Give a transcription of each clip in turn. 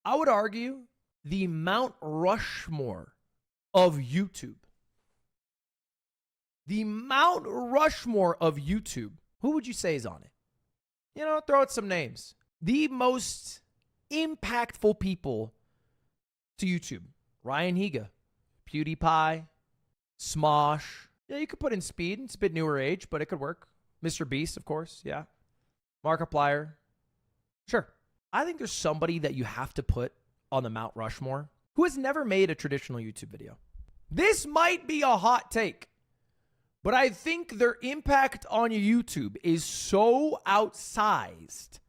I would argue, the Mount Rushmore of YouTube. The Mount Rushmore of YouTube. Who would you say is on it? You know, throw out some names. The most impactful people to YouTube. Ryan Higa, PewDiePie, Smosh. Yeah, you could put in Speed. It's a bit newer age, but it could work. Mr. Beast, of course. Yeah. Markiplier. Sure. I think there's somebody that you have to put on the Mount Rushmore who has never made a traditional YouTube video. This might be a hot take, but I think their impact on YouTube is so outsized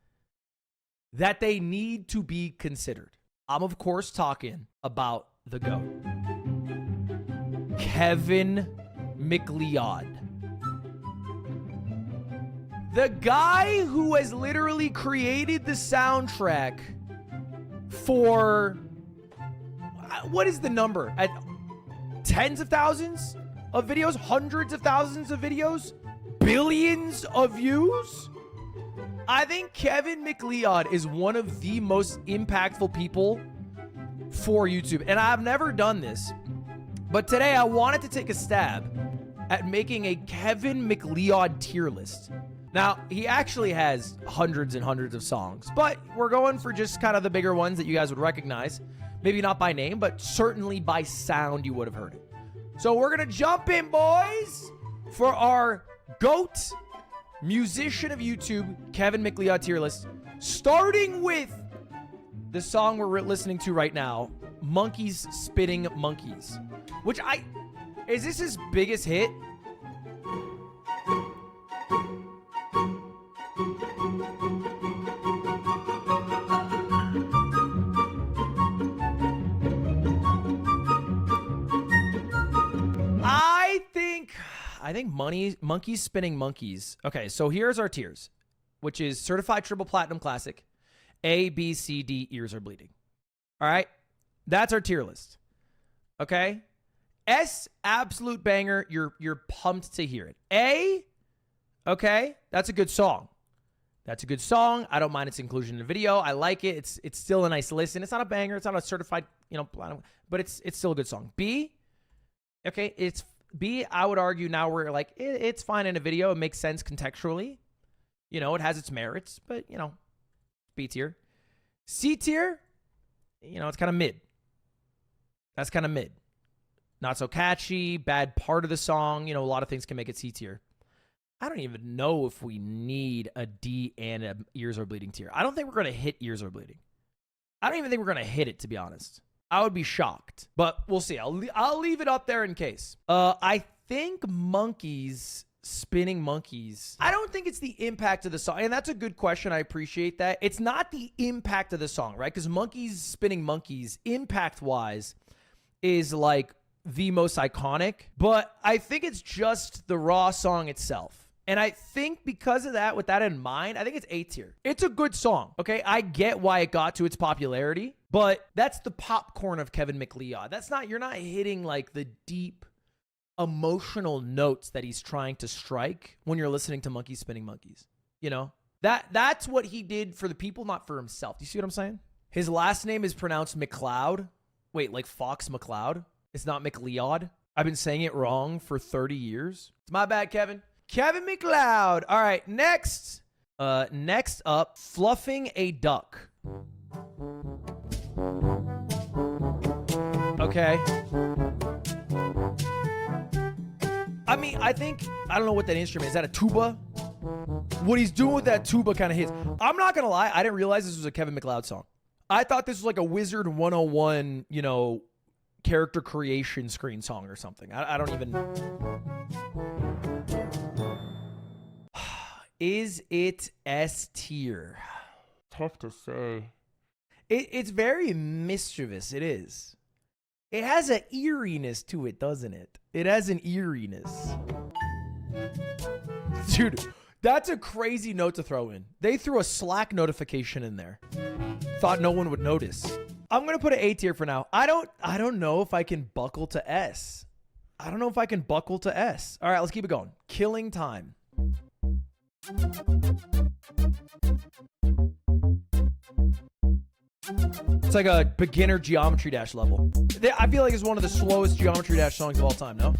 that they need to be considered. I'm, of course, talking about the GOAT. Kevin MacLeod. The guy who has literally created the soundtrack for, what is the number? At tens of thousands of videos, hundreds of thousands of videos, billions of views? I think Kevin MacLeod is one of the most impactful people for YouTube. And I've never done this, but today I wanted to take a stab at making a Kevin MacLeod tier list. Now, he actually has hundreds and hundreds of songs, but we're going for just kind of the bigger ones that you guys would recognize. Maybe not by name, but certainly by sound you would have heard it. So we're going to jump in, boys, for our GOAT musician of YouTube, Kevin MacLeod tier list, starting with the song we're listening to right now, Monkeys Spinning Monkeys, which is this his biggest hit? I think Monkeys Spinning Monkeys. Okay, so here's our tiers, which is Certified Triple Platinum Classic, A, B, C, D, Ears Are Bleeding. All right, that's our tier list. Okay, S, absolute banger. You're pumped to hear it. A, okay, that's a good song. That's a good song. I don't mind its inclusion in the video. I like it. It's still a nice listen. It's not a banger. It's not a certified, platinum, but it's still a good song. B, okay, it's B, I would argue now we're like, it's fine in a video. It makes sense contextually. It has its merits, but, B tier. C tier, it's kind of mid. That's kind of mid. Not so catchy, bad part of the song. A lot of things can make it C tier. I don't even know if we need a D and a Ears Are Bleeding tier. I don't think we're going to hit Ears Are Bleeding. I don't even think we're going to hit it, to be honest. I would be shocked, but we'll see. I'll leave it up there in case. I think Monkeys Spinning Monkeys. I don't think it's the impact of the song, and that's a good question. I appreciate that. It's not the impact of the song, right? Because Monkeys Spinning Monkeys, impact-wise, is like the most iconic, but I think it's just the raw song itself. And I think because of that, with that in mind, I think it's A tier. It's a good song, okay? I get why it got to its popularity, but that's the popcorn of Kevin MacLeod. You're not hitting like the deep emotional notes that he's trying to strike when you're listening to Monkeys Spinning Monkeys. That's what he did for the people, not for himself. Do you see what I'm saying? His last name is pronounced McLeod. Wait, like Fox McLeod? It's not MacLeod. I've been saying it wrong for 30 years. It's my bad, Kevin. Kevin MacLeod. All right, next up, Fluffing a Duck. Okay. I don't know what that instrument is. Is that a tuba? What he's doing with that tuba kind of hits. I'm not going to lie. I didn't realize this was a Kevin MacLeod song. I thought this was like a Wizard 101, character creation screen song or something. I don't even... Is it S tier? Tough to say. It's very mischievous. It is. It has an eeriness to it, doesn't it? It has an eeriness. Dude, that's a crazy note to throw in. They threw a Slack notification in there. Thought no one would notice. I'm going to put an A tier for now. I don't know if I can buckle to S. I don't know if I can buckle to S. All right, let's keep it going. Killing Time. It's like a beginner Geometry Dash level. I feel like it's one of the slowest Geometry Dash songs of all time, no?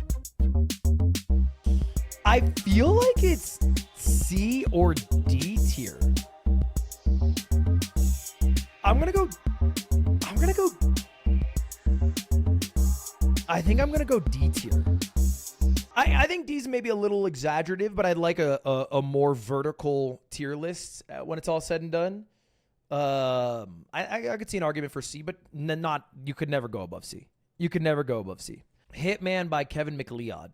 I feel like it's C or D tier. I think I'm gonna go D tier. I think D's maybe a little exaggerative, but I'd like a more vertical tier list when it's all said and done. I could see an argument for C, but not. You could never go above C. You could never go above C. Hitman by Kevin MacLeod.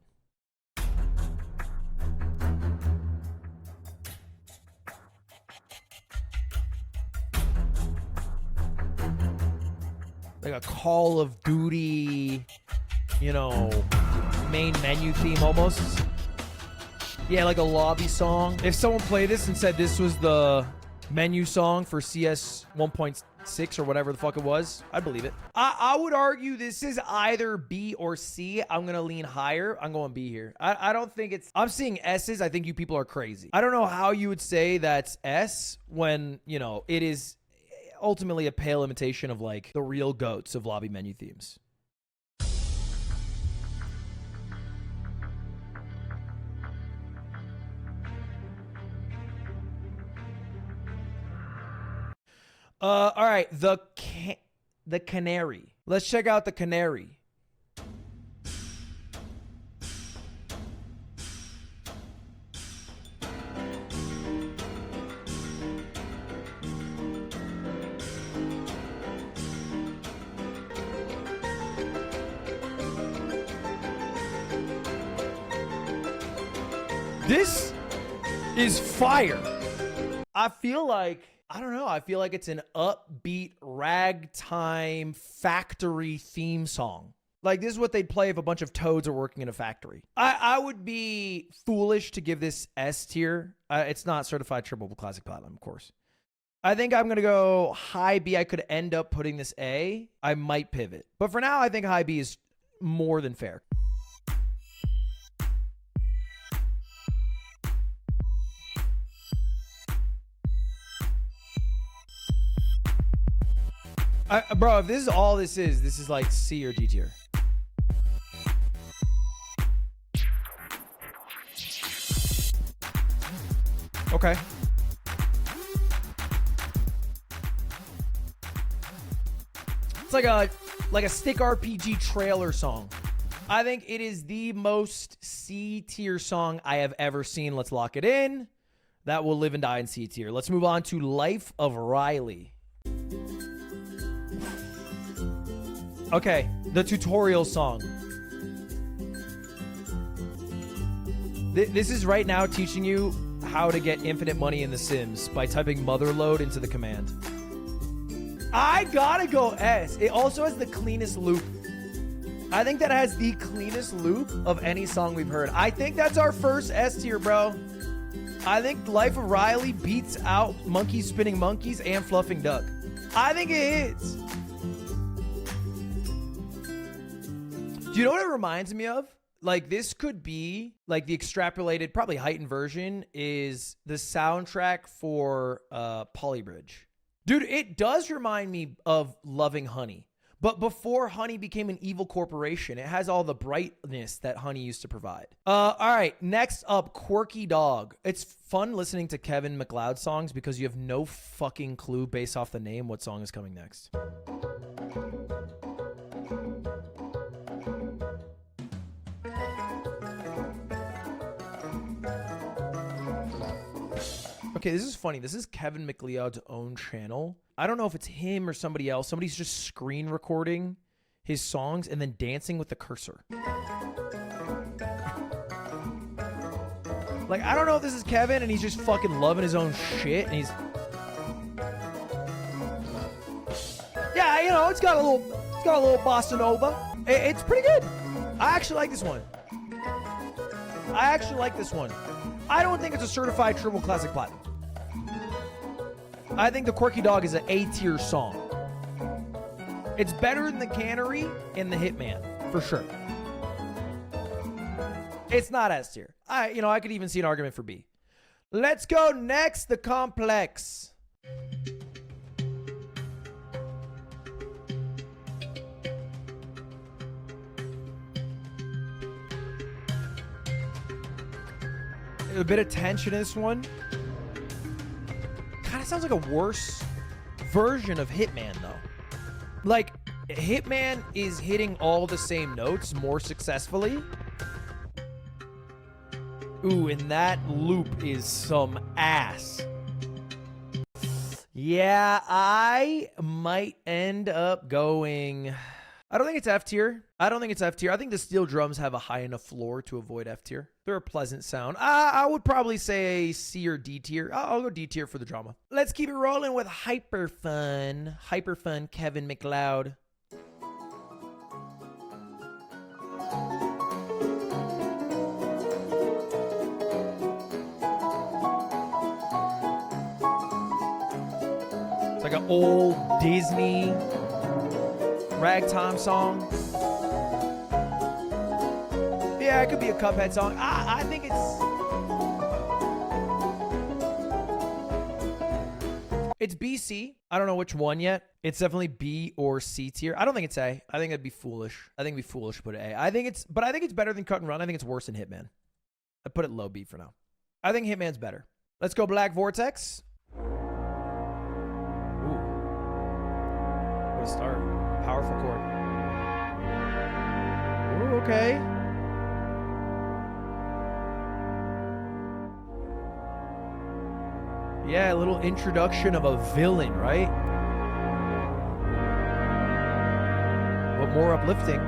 Like a Call of Duty, you know, main menu theme almost. Yeah, like a lobby song. If someone played this and said this was the menu song for CS 1.6 or whatever the fuck it was, I'd believe it. I would argue this is either B or C. I'm going to lean higher. I'm going B here. I don't think it's... I'm seeing S's. I think you people are crazy. I don't know how you would say that's S when, you know, it is ultimately a pale imitation of like the real goats of lobby menu themes. All right, the Canary. Let's check out the Canary. This is fire. I feel like, I don't know, I feel like it's an upbeat ragtime factory theme song. Like, this is what they'd play if a bunch of toads are working in a factory. I would be foolish to give this S tier. It's not certified triple classic platinum, of course. I think I'm going to go high B. I could end up putting this A. I might pivot. But for now, I think high B is more than fair. Bro, if this is all this is like C or D tier. Okay. It's like a stick RPG trailer song. I think it is the most C tier song I have ever seen. Let's lock it in. That will live and die in C tier. Let's move on to Life of Riley. Okay, the tutorial song. This is right now teaching you how to get infinite money in The Sims by typing motherlode into the command. I gotta go S. It also has the cleanest loop. I think that has the cleanest loop of any song we've heard. I think that's our first S tier, bro. I think Life of Riley beats out Monkeys Spinning Monkeys and Fluffing Duck. I think it hits. Do you know what it reminds me of? Like, this could be like the extrapolated, probably heightened version is the soundtrack for Polybridge. Dude, it does remind me of Loving Honey. But before Honey became an evil corporation, it has all the brightness that Honey used to provide. All right, next up, Quirky Dog. It's fun listening to Kevin MacLeod songs because you have no fucking clue based off the name what song is coming next. Okay, this is funny. This is Kevin MacLeod's own channel. I don't know if it's him or somebody else. Somebody's just screen recording his songs and then dancing with the cursor. Like, I don't know if this is Kevin and he's just fucking loving his own shit and he's... Yeah, you know, it's got a little bossa nova. It's pretty good. I actually like this one. I don't think it's a certified triple classic platinum. I think the Quirky Dog is an A-tier song. It's better than the Canary and the Hitman, for sure. It's not S-tier. I could even see an argument for B. Let's go next, the Complex. A bit of tension in this one. Kind of sounds like a worse version of Hitman, though. Like, Hitman is hitting all the same notes more successfully. Ooh, and that loop is some ass. Yeah, I might end up going... I don't think it's F tier. I don't think it's F tier. I think the steel drums have a high enough floor to avoid F tier. They're a pleasant sound. I would probably say C or D tier. I'll go D tier for the drama. Let's keep it rolling with Hyper Fun. Hyper Fun, Kevin MacLeod. It's like an old Disney ragtime song. Yeah, it could be a Cuphead song. I think it's BC. I don't know which one yet. It's definitely B or C tier. I don't think it's A. I think it'd be foolish. I think it'd be foolish to put it A. I think it's better than Cut and Run. I think it's worse than Hitman. I'd put it low B for now. I think Hitman's better. Let's go Black Vortex. Ooh. What a start. Powerful chord. Ooh, okay. Yeah, a little introduction of a villain, right? But more uplifting.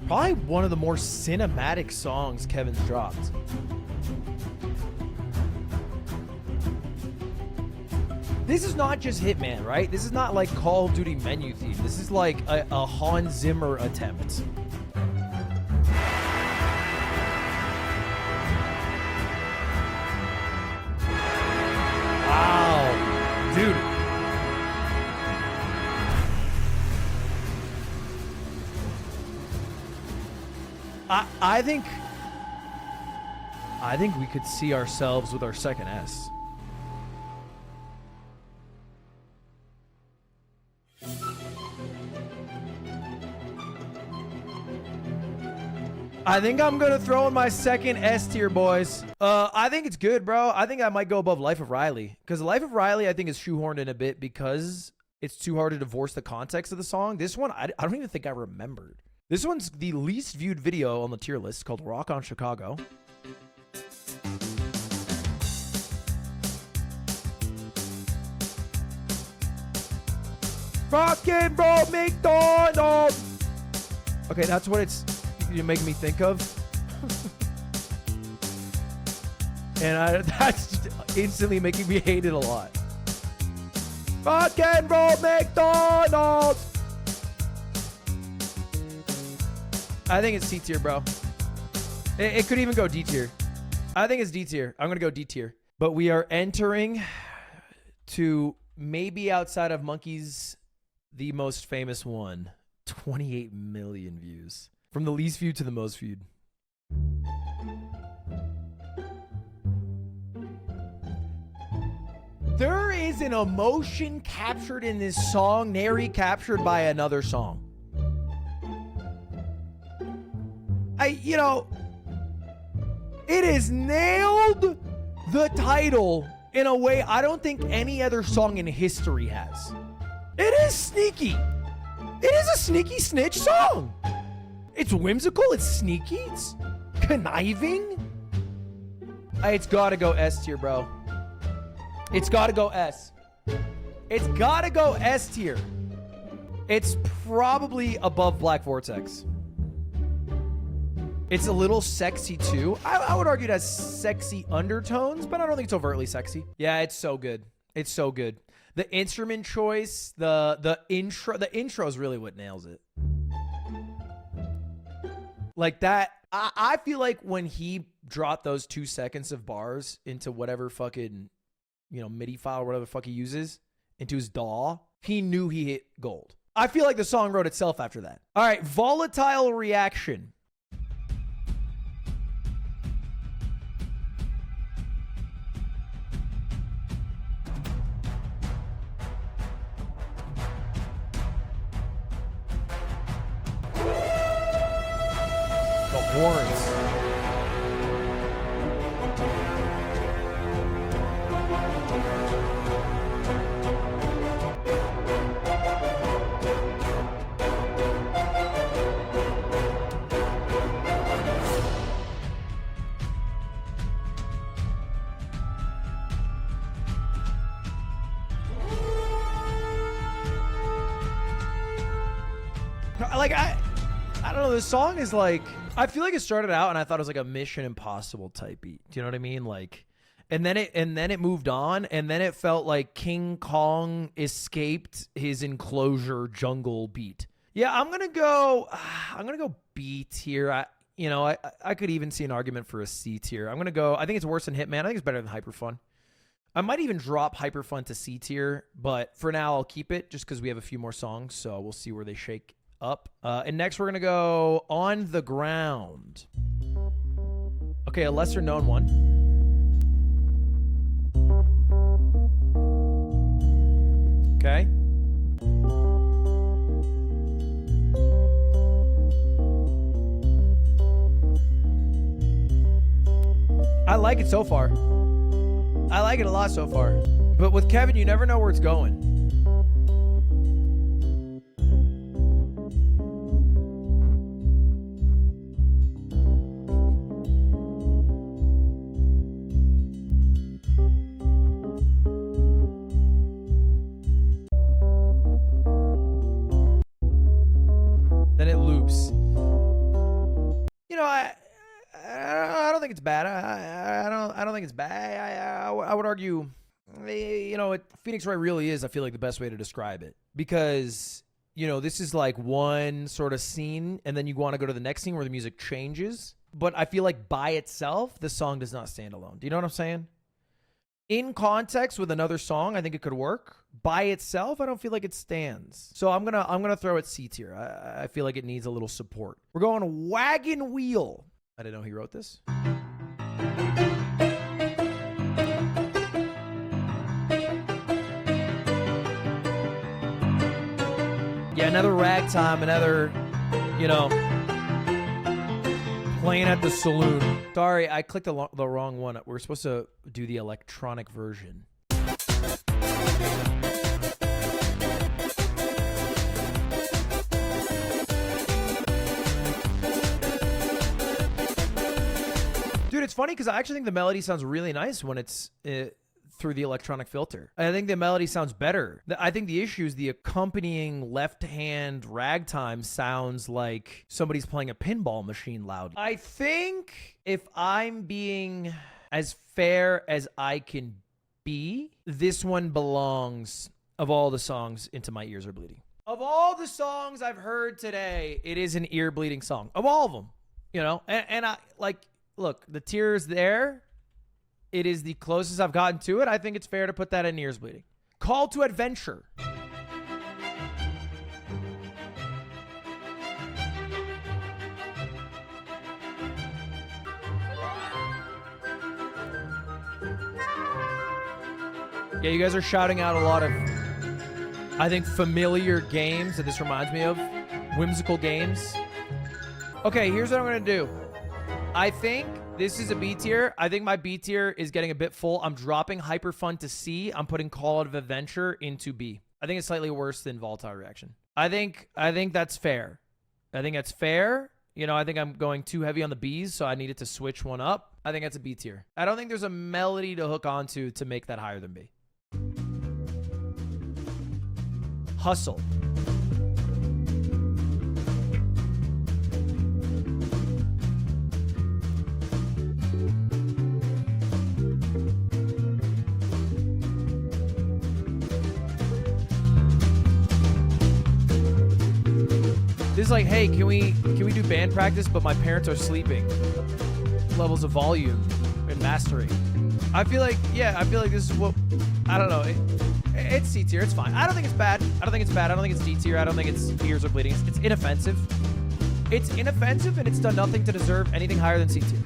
Probably one of the more cinematic songs Kevin's dropped. This is not just Hitman, right? This is not like Call of Duty menu theme. This is like a Hans Zimmer attempt. Wow. Dude. I think we could see ourselves with our second S. I think I'm gonna throw in my second S tier, boys. I think it's good, bro. I think I might go above Life of Riley, because Life of Riley I think is shoehorned in a bit because it's too hard to divorce the context of the song. This one I don't even think I remembered. This one's the least viewed video on the tier list, called Rock on Chicago. Rock and roll McDonald's. Okay, that's what you're making me think of. And that's instantly making me hate it a lot. Rock and roll McDonald's. I think it's C tier, bro. It could even go D tier. I think it's D tier. I'm going to go D tier. But we are entering to maybe outside of Monkeys, the most famous one. 28 million views. From the least viewed to the most viewed. There is an emotion captured in this song, nary captured by another song. It has nailed the title in a way I don't think any other song in history has. It is sneaky. It is a sneaky Snitch song. It's whimsical. It's sneaky. It's conniving. It's got to go S tier, bro. It's got to go S. It's got to go S tier. It's probably above Black Vortex. It's a little sexy too. I would argue it has sexy undertones, but I don't think it's overtly sexy. Yeah, it's so good. It's so good. The instrument choice, the intro is really what nails it. Like that, I feel like when he dropped those 2 seconds of bars into whatever fucking, MIDI file, whatever the fuck he uses, into his DAW, he knew he hit gold. I feel like the song wrote itself after that. All right, Volatile Reaction. horns. Like, I don't know. This song is like, I feel like it started out and I thought it was like a Mission Impossible type beat. Do you know what I mean? Like, and then it moved on, and then it felt like King Kong escaped his enclosure jungle beat. Yeah, I'm gonna go B tier. I could even see an argument for a C tier. I'm gonna go. I think it's worse than Hitman. I think it's better than Hyperfun. I might even drop Hyperfun to C tier, but for now I'll keep it just because we have a few more songs, so we'll see where they shake up. And next we're gonna go On the Ground. Okay, a lesser known one. Okay. I like it so far. I like it a lot so far. But with Kevin, you never know where it's going. Then it loops. You know, I don't think it's bad. I don't think it's bad. I would argue, you know, what Phoenix Wright really is, I feel like, the best way to describe it. Because, you know, this is like one sort of scene, and then you want to go to the next scene where the music changes. But I feel like by itself, the song does not stand alone. Do you know what I'm saying? In context with another song, I think it could work. By itself, I don't feel like it stands. So I'm gonna throw it C tier. I feel like it needs a little support. We're going Wagon Wheel. I didn't know he wrote this. Yeah, another ragtime, another, you know, playing at the saloon. Sorry, I clicked the wrong one. We're supposed to do the electronic version. Dude, it's funny because I actually think the melody sounds really nice when it's through the electronic filter. I think the melody sounds better. I think the issue is the accompanying left-hand ragtime sounds like somebody's playing a pinball machine loudly. I think if I'm being as fair as I can be, this one belongs, of all the songs, into My Ears Are Bleeding. Of all the songs I've heard today, it is an ear-bleeding song. Of all of them, you know? And I, like, look, the tier is there. It is the closest I've gotten to it. I think it's fair to put that in Ears Bleeding. Call to Adventure. Yeah, you guys are shouting out a lot of, I think, familiar games that this reminds me of. Whimsical games. Okay, here's what I'm going to do. I think this is a B tier. I think my B tier is getting a bit full. I'm dropping Hyperfun to C. I'm putting Call Out of Adventure into B. I think it's slightly worse than Volatile Reaction. I think that's fair. I think that's fair. You know, I think I'm going too heavy on the Bs, so I needed to switch one up. I think that's a B tier. I don't think there's a melody to hook onto to make that higher than B. Hustle. This is like, hey, can we do band practice, but my parents are sleeping? Levels of volume and mastering. I feel like this is what, I don't know. It's C tier. It's fine. I don't think it's bad. I don't think it's D tier. I don't think its ears are bleeding. It's inoffensive. It's inoffensive, and it's done nothing to deserve anything higher than C tier.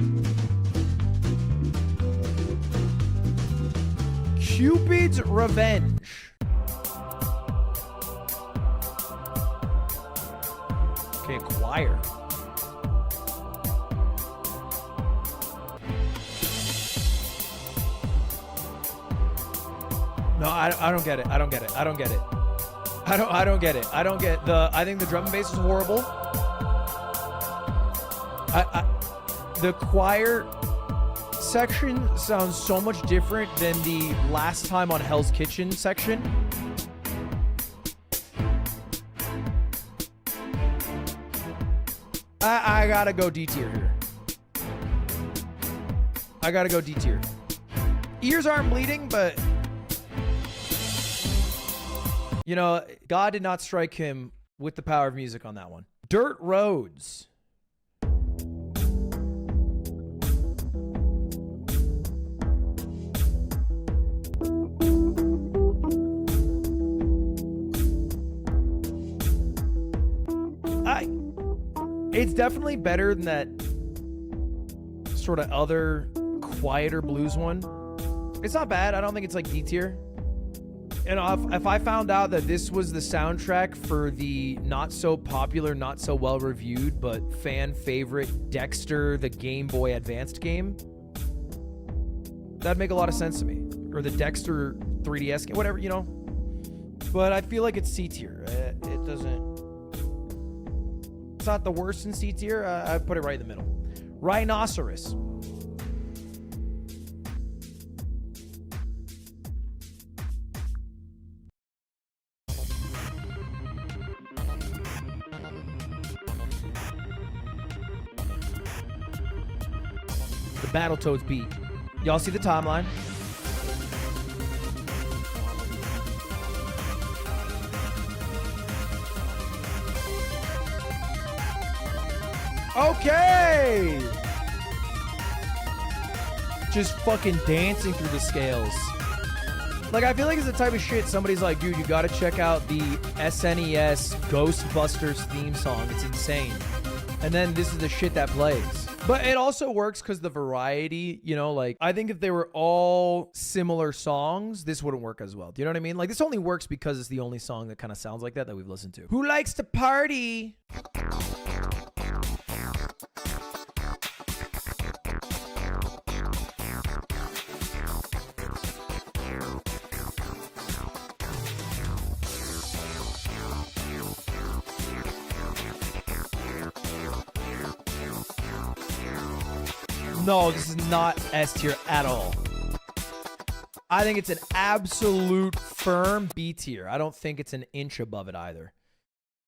Cupid's Revenge. Okay, Choir. No, I don't get it. I don't get it. I don't get it. I don't get it. I don't get I think the drum and bass is horrible. The choir section sounds so much different than the last time on Hell's Kitchen section. I gotta go D tier here. I gotta go D tier. Ears aren't bleeding, but you know, God did not strike him with the power of music on that one. Dirt Rhodes. It's definitely better than that sort of other quieter blues one. It's not bad. I don't think it's like D tier. You know, if I found out that this was the soundtrack for the not so popular, not so well reviewed, but fan favorite Dexter, the Game Boy Advanced game, that'd make a lot of sense to me. Or the Dexter 3DS game, whatever, you know. But I feel like it's C tier. It doesn't. It's not the worst in C tier. I put it right in the middle. Rhinoceros. The Battletoads beat. Y'all see the timeline? Okay! Just fucking dancing through the scales. Like, I feel like it's the type of shit somebody's like, dude, you gotta check out the SNES Ghostbusters theme song. It's insane. And then this is the shit that plays. But it also works because the variety, you know, like, I think if they were all similar songs, this wouldn't work as well. Do you know what I mean? Like, this only works because it's the only song that kind of sounds like that we've listened to. Who likes to party? No, this is not S tier at all. I think it's an absolute firm B tier. I don't think it's an inch above it either.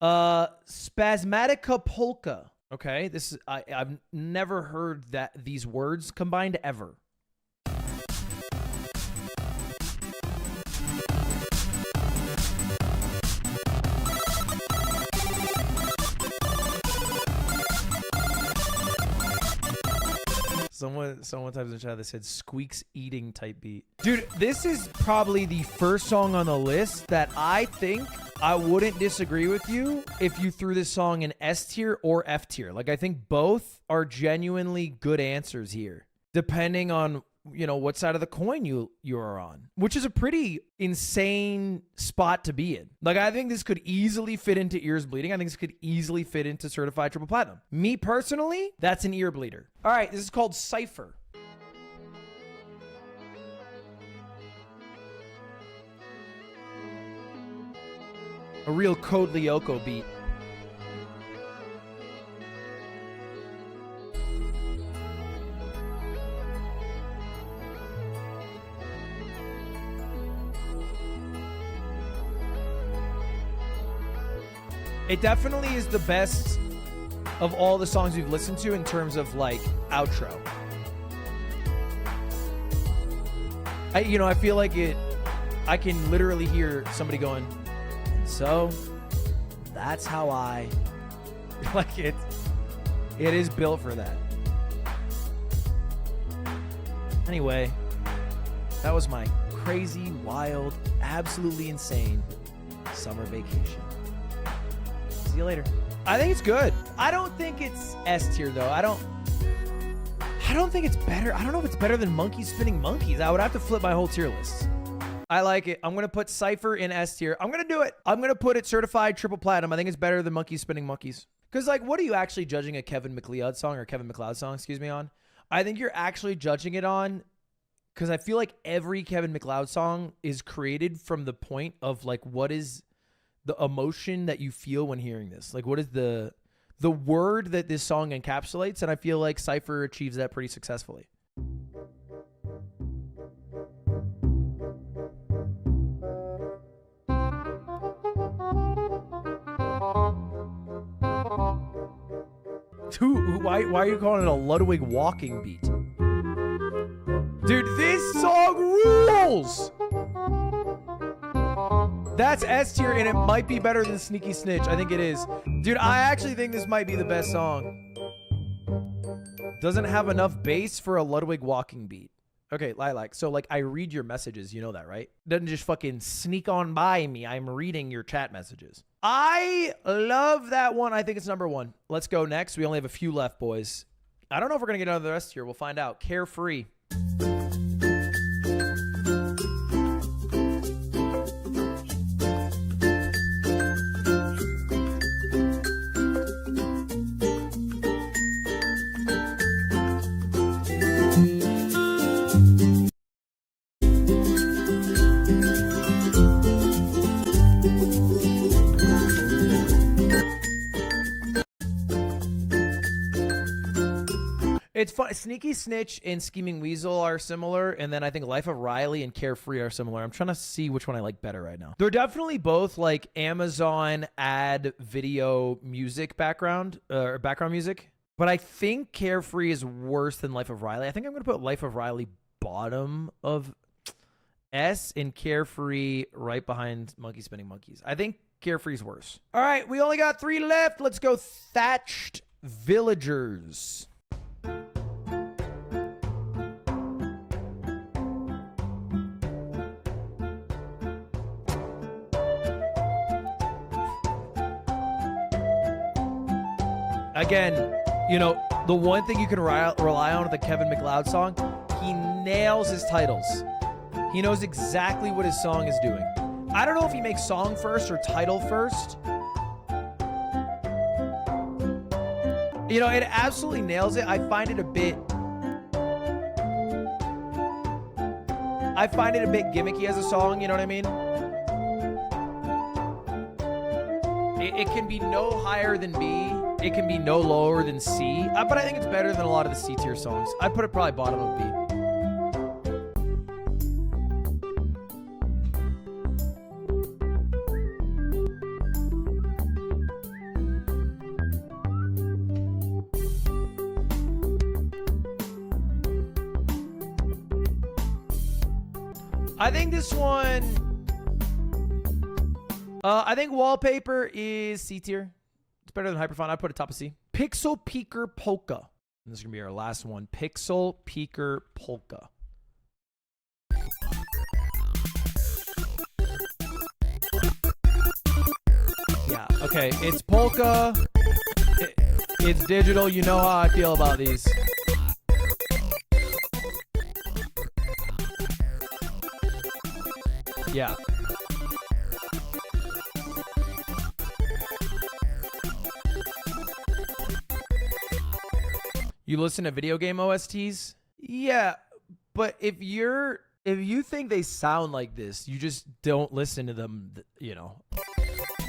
Spazzmatica Polka. Okay, this is I've never heard these words combined ever. Someone types in chat that said squeaks eating type beat. Dude, this is probably the first song on the list that I think I wouldn't disagree with you if you threw this song in S tier or F tier. Like, I think both are genuinely good answers here, depending on, you know, what side of the coin you are on, which is a pretty insane spot to be in. Like, I think this could easily fit into Ears Bleeding. I think this could easily fit into Certified Triple Platinum. Me personally, that's an ear bleeder. All right, this is called Cipher. A real Code Lyoko beat. It definitely is the best of all the songs we've listened to in terms of, like, outro. I feel like I can literally hear somebody going, so that's how I, like, it is built for that. Anyway, that was my crazy, wild, absolutely insane summer vacation. See you later. I think it's good. I don't think it's S tier though. I don't think it's better. I don't know if it's better than Monkeys Spinning Monkeys. I would have to flip my whole tier list. I like it. I'm going to put Cipher in S tier. I'm going to do it. I'm going to put it Certified Triple Platinum. I think it's better than Monkeys Spinning Monkeys. Because, like, what are you actually judging a Kevin MacLeod song, or Kevin MacLeod song, excuse me, on? I think you're actually judging it on because I feel like every Kevin MacLeod song is created from the point of like, what is the emotion that you feel when hearing this? Like, what is the word that this song encapsulates? And I feel like Cipher achieves that pretty successfully. Dude, why are you calling it a Ludwig walking beat? Dude, this song rules! That's S tier, and it might be better than Sneaky Snitch. I think it is. Dude, I actually think this might be the best song. Doesn't have enough bass for a Ludwig walking beat. Okay, Lilac. So, like, I read your messages. You know that, right? Doesn't just fucking sneak on by me. I'm reading your chat messages. I love that one. I think it's number 1. Let's go next. We only have a few left, boys. I don't know if we're going to get out of the rest here. We'll find out. Carefree. It's fun. Sneaky Snitch and Scheming Weasel are similar, and then I think Life of Riley and Carefree are similar. I'm trying to see which one I like better right now. They're definitely both like Amazon ad video music background music, but I think Carefree is worse than Life of Riley. I think I'm going to put Life of Riley bottom of S and Carefree right behind Monkey Spinning Monkeys. I think Carefree's worse. All right, we only got 3 left. Let's go Thatched Villagers. Again, you know, the one thing you can rely on with a Kevin MacLeod song, he nails his titles. He knows exactly what his song is doing. I don't know if he makes song first or title first. You know, it absolutely nails it. I find it a bit gimmicky as a song, you know what I mean? It can be no higher than B. It can be no lower than C. But I think it's better than a lot of the C tier songs. I'd put it probably bottom of B. I think this one... I think Wallpaper is C tier. It's better than Hyperfont. I'd put it top of C. Peeker Polka. And this is going to be our last one. Peeker Polka. Yeah, okay. It's polka. It's digital. You know how I feel about these. Yeah. You listen to video game OSTs? Yeah, but if you think they sound like this, you just don't listen to them, you know,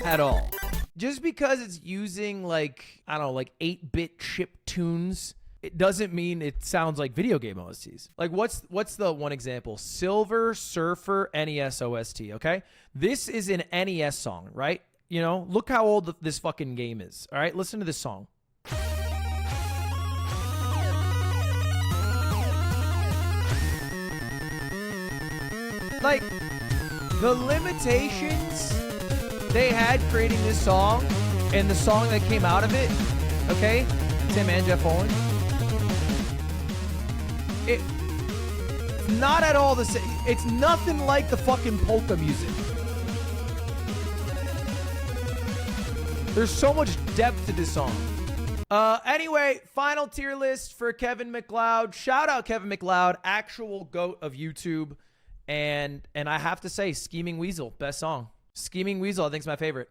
at all. Just because it's using like, I don't know, like 8-bit chip tunes, it doesn't mean it sounds like video game OSTs. Like what's the one example? Silver Surfer NES OST, okay? This is an NES song, right? You know, look how old this fucking game is. All right, listen to this song. Like, the limitations they had creating this song and the song that came out of it, okay? Tim and Jeff Olin. It's not at all the same. It's nothing like the fucking polka music. There's so much depth to this song. Anyway, final tier list for Kevin MacLeod. Shout out Kevin MacLeod, actual GOAT of YouTube. And I have to say, Scheming Weasel, best song. Scheming Weasel, I think, is my favorite.